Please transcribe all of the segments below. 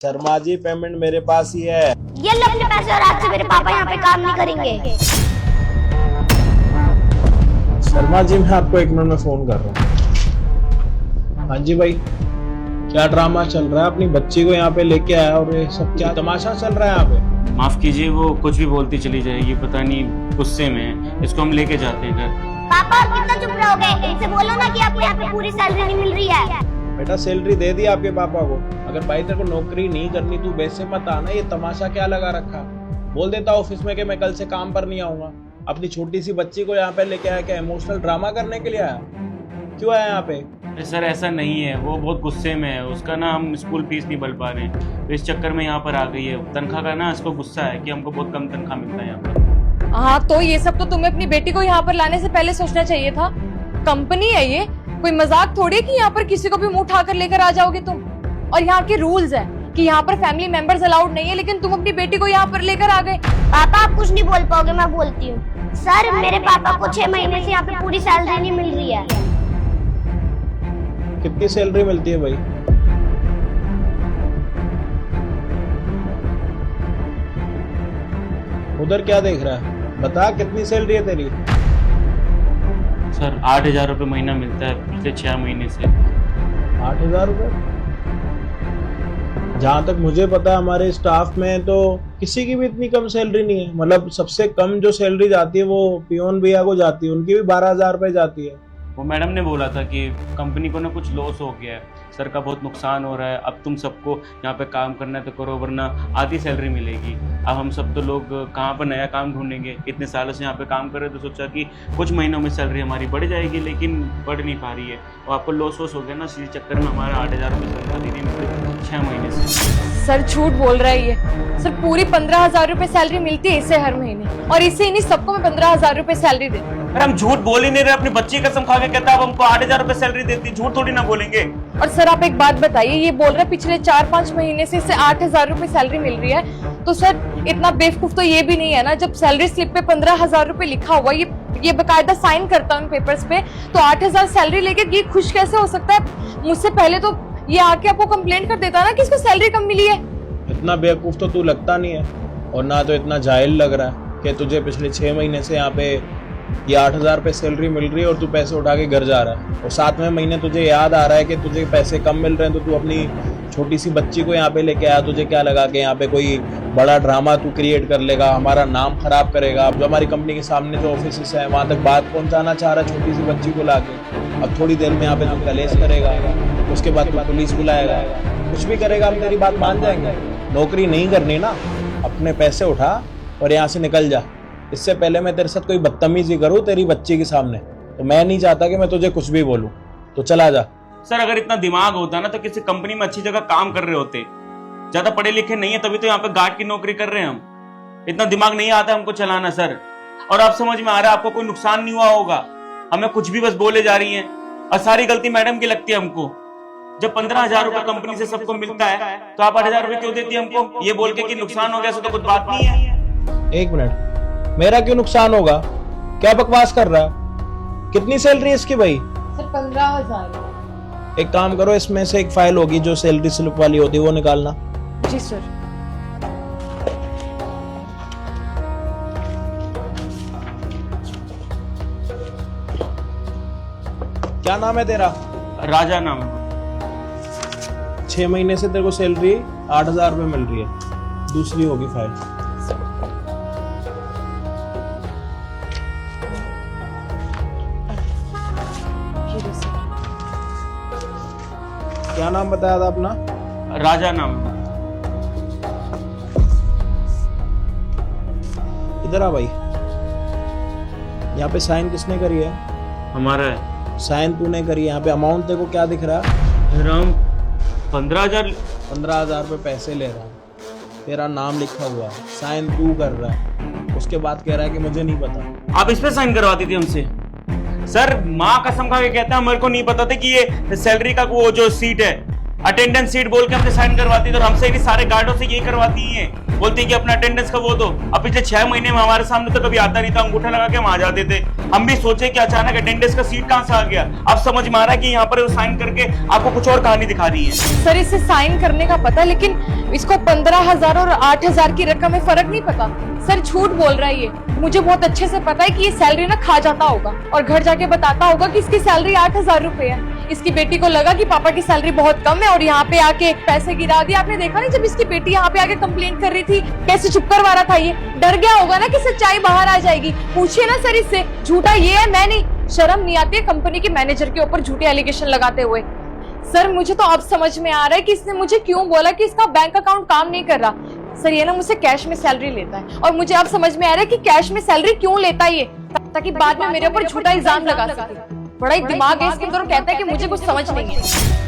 Sharma ji payment मेरे पास ही है। ये लो अपने पैसे और आज से मेरे पापा यहाँ पे काम नहीं करेंगे। शर्मा जी मैं आपको 1 मिनट में फोन कर रहा हूँ। हाँ जी भाई, क्या ड्रामा चल रहा है? अपनी बच्ची को यहाँ पे लेके आया और ये सब क्या तमाशा चल रहा है यहाँ पे? माफ कीजिए, वो कुछ भी बोलती चली जाएगी, पता नहीं गुस्से में है। इसको हम लेके जाते हैं घर। पापा आप कितना चुप रहोगे? इनसे बोलो ना कि आपको यहाँ पे पूरी सैलरी नहीं मिल रही है। बेटा सैलरी दे दी आपके पापा को। अगर भाई तेरे को नौकरी नहीं करनी तू वैसे मत आना। ये तमाशा क्या लगा रखा? बोल देता ऑफिस में कि मैं कल से काम पर नहीं आऊंगा। अपनी छोटी सी बच्ची को यहाँ पे लेके आया, क्या इमोशनल ड्रामा करने के लिए आया? क्यों आया यहाँ पे? सर ऐसा नहीं है, वो बहुत गुस्से में है। उसका ना हम स्कूल फीस नहीं भर पा रहे हैं, तो इस चक्कर में यहाँ पर आ गई है। तनख्वाह का ना इसको गुस्सा है कि हमको बहुत कम तनख्वाह मिलता है यहाँ पर। हाँ, तो ये सब तो तुम्हें अपनी बेटी को यहाँ पर लाने से पहले सोचना चाहिए था। कंपनी है ये, कोई मजाक थोड़ी है कि यहाँ पर किसी को भी मुंह उठाकर लेकर आ जाओगे तुम। और यहाँ के रूल्स है कि यहाँ पर फैमिली मेंबर्स अलाउड नहीं है, लेकिन तुम अपनी बेटी को यहाँ पर लेकर आ गए। पापा आप कुछ नहीं बोल पाओगे, मैं बोलती हूँ। सर मेरे पापा को 6 महीने से यहाँ पे पूरी सैलरी नहीं मिल रही है। कितनी सैलरी मिलती है भाई? उधर क्या देख रहा है? बता कितनी सैलरी है तेरी? सर 8,000 रुपये महीना मिलता है पिछले 6 महीने से। 8,000 रुपये? जहाँ तक मुझे पता है हमारे स्टाफ में तो किसी की भी इतनी कम सैलरी नहीं है। मतलब सबसे कम जो सैलरी जाती है वो पियोन भैया को जाती है, उनकी भी 12,000 रुपये जाती है। वो मैडम ने बोला था कि कंपनी को ना कुछ लॉस हो गया है, सर का बहुत नुकसान हो रहा है। अब तुम सबको यहाँ पे काम करना है तो करो, वरना आधी सैलरी मिलेगी। अब हम सब तो लोग कहाँ पर नया काम ढूंढेंगे? इतने सालों से यहाँ पे काम कर रहे, तो सोचा कि कुछ महीनों में सैलरी हमारी बढ़ जाएगी, लेकिन बढ़ नहीं पा रही है। और आपको लॉस वॉस हो गया ना, इसी चक्कर में हमारा 8,000 रुपये तनख्वाह दे दी 6 महीने से। सर झूठ बोल रहा है ये। सर पूरी 15,000 रुपए सैलरी मिलती है इसे हर महीने, और इसे इन्हीं सबको मैं 15,000 रुपए सैलरी देती हूँ। अरे हम झूठ बोल ही नहीं रहे, अपनी बच्ची की कसम खा के कहता है हमको 8,000 रुपये सैलरी देती। झूठ थोड़ी ना बोलेंगे। और सर आप एक बात बताइए, ये बोल रहे पिछले 4-5 महीने से इसे 8,000 रुपए सैलरी मिल रही है, तो सर इतना बेवकूफ तो ये भी नहीं है ना। जब सैलरी स्लिप पे 15,000 रुपए लिखा हुआ, ये बकायदा साइन करता है उन पेपर्स पे, तो 8,000 सैलरी लेके ये खुश कैसे हो सकता है? मुझसे पहले तो ये आके आपको कंप्लेंट कर देता ना कि इसको सैलरी कम मिली है। इतना बेवकूफ तो तू लगता नहीं है, और ना तो इतना जाहिल लग रहा है कि तुझे पिछले 6 महीने से यहाँ पे ये 8,000 रुपये सैलरी मिल रही है और तू पैसे उठा के घर जा रहा है। और 7वें महीने तुझे याद आ रहा है कि तुझे पैसे कम मिल रहे हैं, तो तू अपनी छोटी सी बच्ची को यहाँ पे लेके आया। तुझे क्या लगा कि यहाँ पे कोई बड़ा ड्रामा तू क्रिएट कर लेगा, हमारा नाम खराब करेगा? जो हमारी कंपनी के सामने जो ऑफिस है वहाँ तक बात पहुँचाना चाह रहा है छोटी सी बच्ची को लाके। अब थोड़ी देर में यहाँ पे तू कलेश करेगा, उसके बाद तू पुलिस बुलाएगा, कुछ भी करेगा, हम तेरी बात मान जाएंगे। नौकरी नहीं करनी ना, अपने पैसे उठा और यहाँ से निकल जा। इससे पहले मैं तेरे साथ कोई बदतमीजी करूँ तेरी बच्ची के सामने, तो मैं नहीं चाहता कि मैं तुझे कुछ भी बोलूँ, तो चला जा। सर अगर इतना दिमाग होता ना तो किसी कंपनी में अच्छी जगह काम कर रहे होते। ज्यादा पढ़े लिखे नहीं है, तभी तो यहाँ पे गार्ड की नौकरी कर रहे हैं हम। इतना दिमाग नहीं आता हमको चलाना सर। और आप समझ में आ रहा है आपको कोई नुकसान नहीं हुआ होगा, हमें कुछ भी बस बोले जा रही है, और सारी गलती मैडम की लगती है हमको। जब 15,000 रुपए कंपनी से सबको मिलता है तो आप 8,000 रुपए क्यों देती है हमको, ये बोल के कि नुकसान हो गया? तो कुछ बात नहीं है। 1 मिनट, मेरा क्यों नुकसान होगा? क्या बकवास कर रहा है? कितनी सैलरी है इसकी भाई? सर 15,000। एक काम करो, इसमें से एक फाइल होगी जो सैलरी स्लिप वाली होती है, वो निकालना। जी सर। क्या नाम है तेरा? राजा नाम है। 6 महीने से तेरे को सैलरी 8,000 रुपये मिल रही है। दूसरी होगी फाइल। क्या नाम बताया था अपना? राजा नाम है। इधर आ भाई। यहाँ पे साइन किसने करी है? हमारा है। साइन तूने करी है। यहाँ पे अमाउंट देखो क्या दिख रहा है? राम 15,000 रुपये पैसे ले रहा है, तेरा नाम लिखा हुआ है, साइन तू कर रहा है, उसके बाद कह रहा है कि मुझे नहीं पता। आप इस पे साइन करवाती थी हमसे? सर माँ कसम खा के कहता है मेरे को नहीं पता था कि ये सैलरी का वो जो सीट है, अटेंडेंस सीट बोल के हमसे साइन करवाती थी, और हमसे भी सारे गार्डों से यही करवाती है। बोलती है कि अपना अटेंडेंस का वो दो। अब पिछले 6 महीने में हमारे सामने तो कभी आता नहीं था, अंगूठा लगा के हम आ जाते थे। हम भी सोचे कि अचानक अटेंडेंस का सीट कहां से आ गया। अब समझ में आ रहा है कि यहाँ पर साइन करके आपको कुछ और कहानी दिखा रही है। सर इसे साइन करने का पता, लेकिन इसको 15,000 और 8,000 की रकम में फर्क नहीं पता। सर झूठ बोल रहा है ये। मुझे बहुत अच्छे से पता है कि ये सैलरी ना खा जाता होगा और घर जाके बताता होगा कि इसकी सैलरी 8,000 रुपए है। इसकी बेटी को लगा कि पापा की सैलरी बहुत कम है और यहाँ पे आके पैसे गिरा दिए। आपने देखा नहीं जब इसकी बेटी यहाँ पे आके कंप्लेंट कर रही थी कैसे चुप करवा रहा था। ये डर गया होगा ना कि सच्चाई बाहर आ जाएगी। पूछिए ना सर इससे, झूठा ये है, मैं नहीं। शर्म नहीं आती है कंपनी के मैनेजर के ऊपर झूठे एलिगेशन लगाते हुए। सर मुझे तो अब समझ में आ रहा है कि इसने मुझे क्यों बोला कि इसका बैंक अकाउंट काम नहीं कर रहा। सर ये ना मुझसे कैश में सैलरी लेता है और मुझे अब समझ में आ रहा है कि कैश में सैलरी क्यों लेता है ये, ताकि बाद में मेरे ऊपर झूठा इल्जाम लगा सके। बड़ा ही दिमाग है इसके अंदर, कहता है कि मुझे कुछ समझ नहीं है।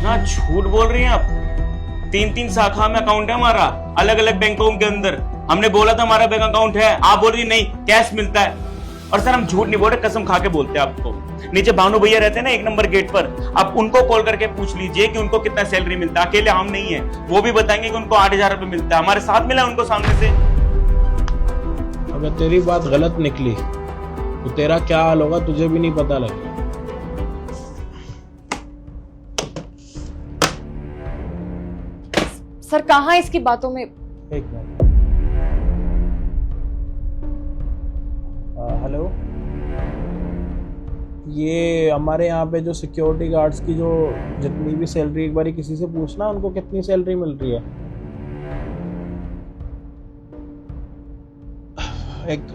ना झूठ बोल रही हैं आप। 3-3 शाखा में अकाउंट है हमारा, अलग अलग बैंकों के अंदर। हमने बोला था हमारा बैंक अकाउंट है, आप बोल रही नहीं कैश मिलता है। और सर हम झूठ नहीं बोल रहे, कसम खा के बोलते हैं आपको। नीचे भानु भैया रहते हैं ना 1 नंबर गेट पर, आप उनको कॉल करके पूछ लीजिए कि उनको कितना सैलरी मिलता है। अकेले हम नहीं है, वो भी बताएंगे कि उनको 8,000 रुपए मिलता है। हमारे साथ मिला उनको सामने से। अगर तेरी बात गलत निकली तो तेरा क्या हाल होगा तुझे भी नहीं पता लगे। सर कहाँ है इसकी बातों में। एक मिनट। हेलो, ये हमारे यहाँ पे जो सिक्योरिटी गार्ड्स की जो जितनी भी सैलरी, एक बारी किसी से पूछना उनको कितनी सैलरी मिल रही है।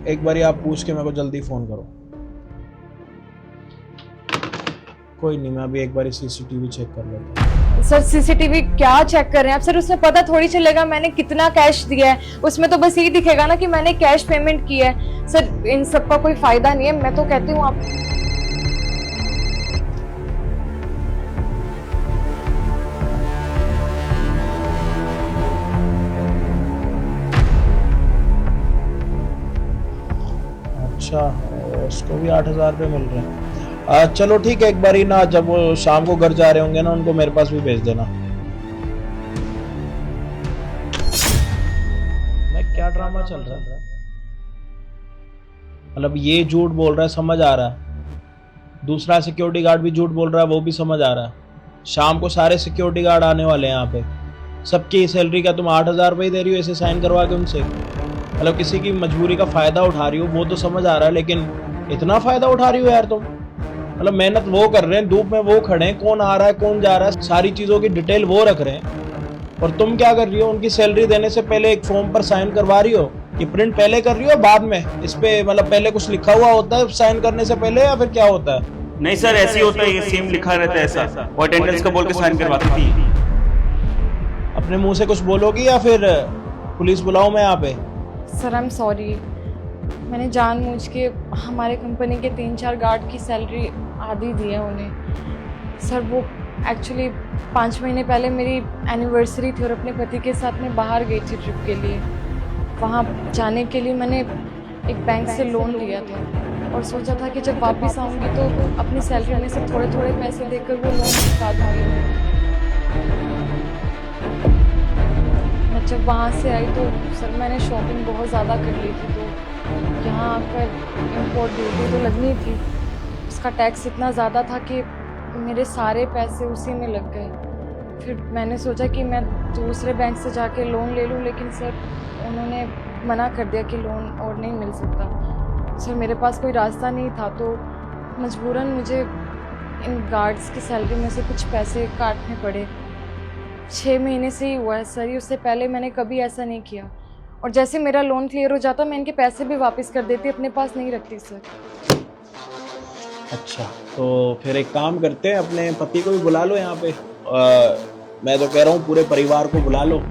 एक बारी आप पूछ के मेरे को जल्दी फोन करो। कोई नहीं, मैं अभी एक बारी सीसीटीवी चेक कर लेता हूँ। सर सीसीटीवी क्या चेक कर रहे हैं आप? सर उसमें पता थोड़ी चलेगा मैंने कितना कैश दिया है। उसमें तो बस यही दिखेगा ना कि मैंने कैश पेमेंट की है। सर इन सब का कोई फायदा नहीं है, मैं तो कहती हूँ आप। अच्छा, उसको भी 8,000 रुपये मिल रहे हैं। चलो ठीक है, एक बारी ना जब वो शाम को घर जा रहे होंगे ना उनको मेरे पास भी भेज देना। मैं क्या ड्रामा चल रहा है, मतलब ये झूठ बोल रहा है समझ आ रहा है, दूसरा सिक्योरिटी गार्ड भी झूठ बोल रहा है वो भी समझ आ रहा है। शाम को सारे सिक्योरिटी गार्ड आने वाले हैं यहाँ पे, सबकी सैलरी का तुम 8,000 रुपये दे रही हो ऐसे साइन करवा के उनसे। मतलब किसी की मजबूरी का फायदा उठा रही हो वो तो समझ आ रहा है, लेकिन इतना फायदा उठा रही हो यार तुम। मतलब मेहनत वो कर रहे हैं, धूप में वो खड़े हैं, कौन आ रहा है कौन जा रहा है सारी चीजों की डिटेल वो रख रहे हैं, और तुम क्या कर रही हो उनकी सैलरी देने से पहले एक फॉर्म पर साइन करवा रही हो। ये प्रिंट पहले कर रही हो बाद में इस पे, मतलब पहले कुछ लिखा हुआ होता है साइन करने से पहले या फिर क्या होता है? नहीं सर ऐसे ही होता है, ये सेम लिखा रहता है ऐसा। वो अटेंडेंस का बोल के साइन करवाती थी। अपने मुंह से कुछ बोलोगी या फिर पुलिस बुलाऊं मैं यहाँ पे? सर आई एम सॉरी, मैंने जानबूझ के हमारे कंपनी के 3-4 गार्ड की सैलरी आधी दी है उन्हें। सर वो एक्चुअली 5 महीने पहले मेरी एनिवर्सरी थी और अपने पति के साथ मैं बाहर गई थी ट्रिप के लिए। वहाँ जाने के लिए मैंने एक बैंक से लोन लिया था और सोचा था कि जब वापस आऊँगी तो अपनी सैलरी में से थोड़े थोड़े पैसे देकर वो लोन चुका दूँगी। मैं जब वहाँ से आई तो सर मैंने शॉपिंग बहुत ज़्यादा कर ली थी, तो यहाँ आकर इम्पोर्ट ड्यूटी तो लगनी थी, उसका टैक्स इतना ज़्यादा था कि मेरे सारे पैसे उसी में लग गए। फिर मैंने सोचा कि मैं दूसरे बैंक से जाके लोन ले लूँ, लेकिन सर उन्होंने मना कर दिया कि लोन और नहीं मिल सकता। सर मेरे पास कोई रास्ता नहीं था तो मजबूरन मुझे इन गार्ड्स की सैलरी में से कुछ पैसे काटने पड़े। 6 महीने से ही हुआ है सर, ये उससे पहले मैंने कभी ऐसा नहीं किया। और जैसे मेरा लोन क्लियर हो जाता मैं इनके पैसे भी वापस कर देती, अपने पास नहीं रखती सर। अच्छा तो फिर एक काम करते हैं, अपने पति को भी बुला लो यहाँ पे। मैं तो कह रहा हूँ पूरे परिवार को बुला लो,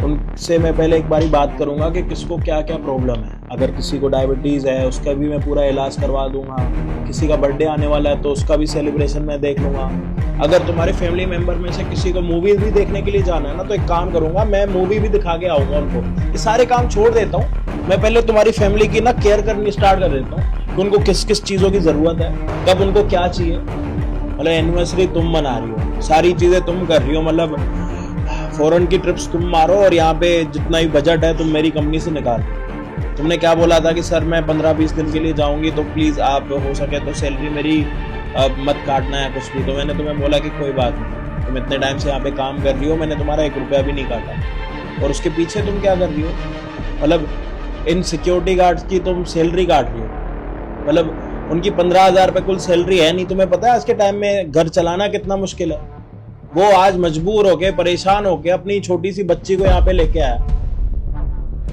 उनसे मैं पहले एक बारी बात करूंगा कि किसको क्या क्या प्रॉब्लम है। अगर किसी को डायबिटीज़ है उसका भी मैं पूरा इलाज करवा दूंगा, किसी का बर्थडे आने वाला है तो उसका भी सेलिब्रेशन मैं देख लूँगा। अगर तुम्हारे फैमिली मेम्बर में से किसी को मूवी भी देखने के लिए जाना है ना तो एक काम करूंगा, मैं मूवी भी दिखा के आऊँगा उनको। ये सारे काम छोड़ देता हूँ, मैं पहले तुम्हारी फैमिली की ना केयर करनी स्टार्ट कर देता हूँ कि उनको किस किस चीज़ों की ज़रूरत है, कब उनको क्या चाहिए। मतलब एनिवर्सरी तुम मना रही हो, सारी चीज़ें तुम कर रही हो, मतलब फॉरेन की ट्रिप्स तुम मारो और यहाँ पे जितना भी बजट है तुम मेरी कंपनी से निकाल। तुमने क्या बोला था कि सर मैं 15-20 दिन के लिए जाऊंगी तो प्लीज आप हो सके तो सैलरी मेरी मत काटना है कुछ भी। तो मैंने तुम्हें बोला कि कोई बात नहीं, तुम इतने टाइम से यहाँ पे काम कर रही हो, मैंने तुम्हारा 1 रुपया भी नहीं काटा। और उसके पीछे तुम क्या कर रही हो, मतलब इन सिक्योरिटी गार्ड्स की तुम सैलरी काट रही हो। मतलब उनकी 15,000 रुपये कुल सैलरी है नहीं। तुम्हें पता है आज के टाइम में घर चलाना कितना मुश्किल है। वो आज मजबूर होके परेशान होके अपनी छोटी सी बच्ची को यहाँ पे लेके आया।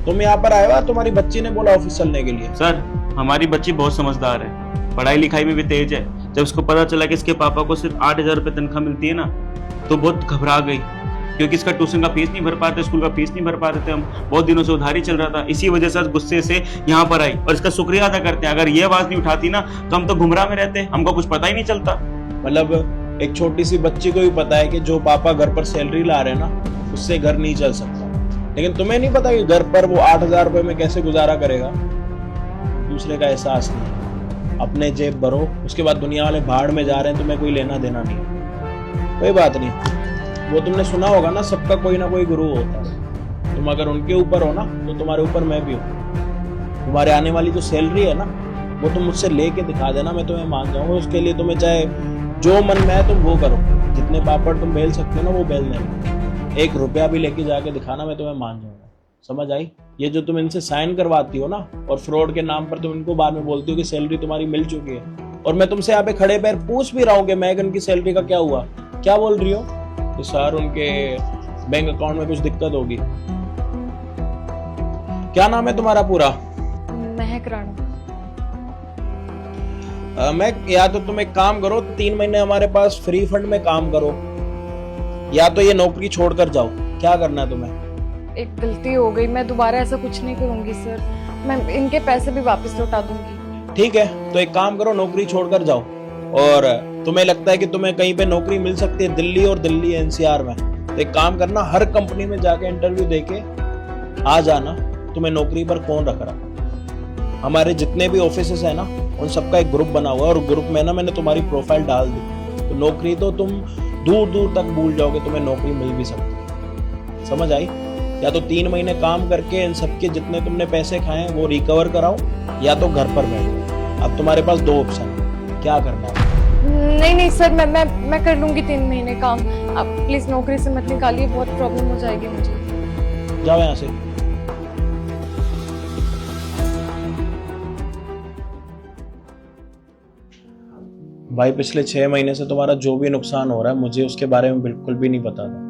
तुम यहाँ पर आए हो, तुम्हारी बच्ची ने बोला ऑफिस चलने के लिए। सर हमारी बच्ची बहुत समझदार है, पढ़ाई लिखाई में भी तेज है। जब उसको पता चला कि इसके पापा को सिर्फ 8,000 रुपये तनख्वाह मिलती है ना, तो बहुत घबरा गई, क्योंकि इसका ट्यूशन का फीस नहीं भर पाते, स्कूल का फीस नहीं भर पाते थे हम, बहुत दिनों से उधारी चल रहा था। इसी वजह से आज गुस्से से यहाँ पर आई और इसका शुक्रिया अदा करते हैं। अगर ये आवाज नहीं उठाती ना तो हम तो गुमराह में रहते, हमको कुछ पता ही नहीं चलता। मतलब एक छोटी सी बच्ची को भी पता है कि जो पापा घर पर सैलरी ला रहे हैं ना उससे घर नहीं चल सकता, लेकिन तुम्हें नहीं पता कि घर पर वो 8,000 रुपये में कैसे गुजारा करेगा। दूसरे का एहसास नहीं, अपने जेब भरो, उसके बाद दुनिया वाले भाड़ में जा रहे हैं, तुम्हें कोई लेना देना नहीं। कोई बात नहीं, वो तुमने सुना होगा ना, सबका कोई ना कोई गुरु होता है। तुम अगर उनके ऊपर हो ना तो तुम्हारे ऊपर मैं भी हूँ। तुम्हारे आने वाली जो सैलरी है ना वो तुम मुझसे लेके दिखा देना, मैं तुम्हें मान जाऊंगा। उसके लिए तुम्हें चाहे जो मन में है तुम वो करो, जितने पापड़ तुम बेल सकते हो ना वो बेल देना। 1 रुपया भी लेके जाके दिखाना, मैं तुम्हें मान जाऊंगा। समझ आई? ये जो तुम इनसे साइन करवाती हो ना और फ्रॉड के नाम पर तुम इनको बाद में बोलती हो कि सैलरी तुम्हारी मिल चुकी है, और मैं तुमसे यहाँ पे खड़े पैर पूछ भी रहा हूँ कि मैगन की सैलरी का क्या हुआ, क्या बोल रही हो कि सर उनके बैंक अकाउंट में कुछ दिक्कत होगी। क्या नाम है तुम्हारा पूरा? महक राणा। मैं या तो तुम एक काम करो, 3 महीने हमारे पास फ्री फंड में काम करो, या तो ये नौकरी छोड़कर जाओ। क्या करना है तुम्हें? एक गलती हो गई, मैं दोबारा ऐसा कुछ नहीं करूंगी सर। मैं इनके पैसे भी वापस लौटा दूंगी। ठीक है, तो एक काम करो, नौकरी छोड़कर जाओ। और तुम्हें लगता है कि तुम्हें कहीं पे नौकरी मिल सकती है दिल्ली और दिल्ली एनसीआर में, तो एक काम करना, हर कंपनी में जाके इंटरव्यू देके आ जाना। तुम्हें नौकरी पर कौन रख रहा? हमारे जितने भी ऑफिसेस है ना उन सबका एक ग्रुप बना हुआ है, और ग्रुप में ना मैंने तुम्हारी प्रोफाइल डाल दी, तो नौकरी तो तुम दूर दूर तक भूल जाओगे, तुम्हें नौकरी मिल भी सकती है। समझ आई? या तो 3 महीने काम करके इन सबके जितने तुमने पैसे खाए वो रिकवर कराओ, या तो घर पर बैठो। अब तुम्हारे पास 2 ऑप्शन है, क्या करना है? नहीं सर, मैं कर लूंगी 3 महीने काम। आप प्लीज नौकरी से मत निकालिए, बहुत प्रॉब्लम हो जाएगी मुझे। जाओ यहाँ से। भाई पिछले 6 महीने से तुम्हारा जो भी नुकसान हो रहा है मुझे उसके बारे में बिल्कुल भी नहीं पता था।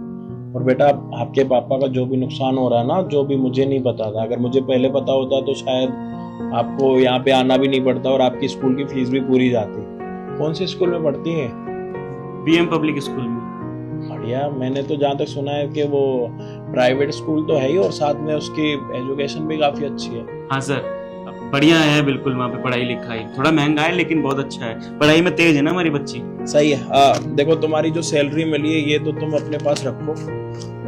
और बेटा आपके पापा का जो भी नुकसान हो रहा है ना, जो भी मुझे नहीं पता था, अगर मुझे पहले पता होता तो शायद आपको यहाँ पे आना भी नहीं पड़ता और आपकी स्कूल की फीस भी पूरी जाती। कौन से स्कूल में पढ़ती है? बीएम पब्लिक स्कूल में। बढ़िया। मैंने तो जहाँ तक सुना है कि वो प्राइवेट स्कूल तो है ही और साथ में उसकी एजुकेशन भी काफी अच्छी है। हाँ सर, बढ़िया है बिल्कुल। वहाँ पे पढ़ाई लिखाई थोड़ा महंगा है लेकिन बहुत अच्छा है, पढ़ाई में तेज है ना हमारी बच्ची। सही है। देखो तुम्हारी जो सैलरी मिली है ये तो तुम अपने पास रखो,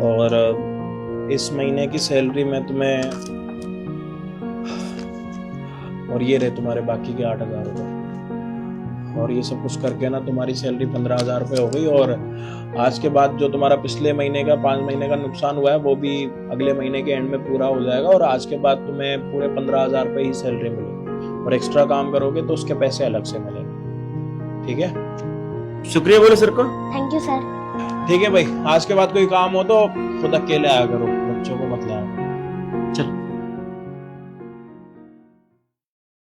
और इस महीने की सैलरी में तुम्हें, और ये रहे तुम्हारे बाकी के 8,000 रुपये, और ये सब कुछ करके ना तुम्हारी सैलरी 15,000 रुपये हो गई। और आज के बाद जो तुम्हारा पिछले महीने का 5 महीने का नुकसान हुआ है वो भी अगले महीने के एंड में पूरा हो जाएगा, और आज के बाद तुम्हें पूरे 15,000 रुपये ही सैलरी मिलेगी, और एक्स्ट्रा काम करोगे तो उसके पैसे अलग से मिलेंगे। ठीक है? शुक्रिया बोलो सर को। Thank you sir. ठीक है भाई, आज के बाद कोई काम हो तो खुद अकेले आया करो, बच्चों को मत लाया।